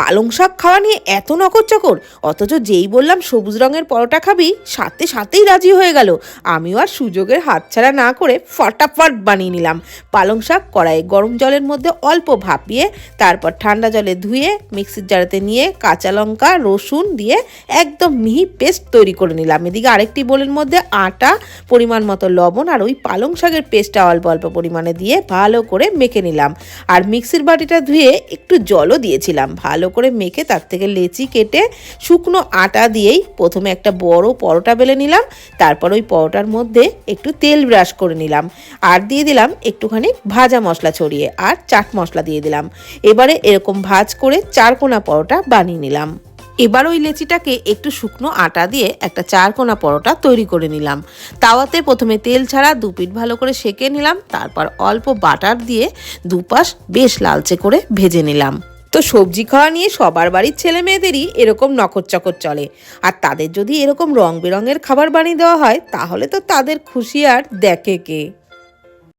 পালং শাক খাওয়া নিয়ে এত নকর-চকর, অথচ যেই বললাম সবুজ রঙের পরোটা খাবি সাথেই রাজি হয়ে গেল। আমিও আর সুযোগের হাতছাড়া না করে ফটাফট বানিয়ে নিলাম। পালং শাক কড়াইয়ে গরম জলের মধ্যে অল্প ভাপিয়ে তারপর ঠান্ডা জলে ধুয়ে মিক্সির জারেতে নিয়ে কাঁচা লঙ্কা রসুন দিয়ে একদম মিহি পেস্ট তৈরি করে নিলাম। এদিকে আরেকটি বোলের মধ্যে আটা, পরিমাণ মতো লবণ আর ওই পালং শাকের পেস্টটা অল্প অল্প পরিমাণে দিয়ে ভালো করে মেখে নিলাম। আর মিক্সির বাটিটা ধুয়ে একটু জলও দিয়েছিলাম। ভালো করে মেখে তার থেকে লেচি কেটে শুকনো আটা দিয়েই প্রথমে একটা বড় পরোটা বেলে নিলাম। তারপর ওই পরোটার মধ্যে একটু তেল ব্রাশ করে নিলাম আর দিয়ে দিলাম একটুখানি ভাজা মশলা ছড়িয়ে আর চাট মশলা দিয়ে দিলাম। এবারে এরকম ভাজ করে চারকোনা পরোটা বানিয়ে নিলাম। এবার ওই লেচিটাকে একটু শুকনো আটা দিয়ে একটা চারকোনা পরোটা তৈরি করে নিলাম। তাওয়াতে প্রথমে তেল ছাড়া দুপিঠ ভালো করে সেঁকে নিলাম, তারপর অল্প বাটার দিয়ে দুপাশ বেশ লালচে করে ভেজে নিলাম। তো সবজি খাওয়া নিয়ে সবার বাড়ির ছেলে মেয়েদেরই এরকম নখর-চকর চলে, আর তাদের যদি এরকম রং বেরঙের খাবার বানিয়ে দেওয়া হয় তাহলে তো তাদের খুশি আর দেখে কে।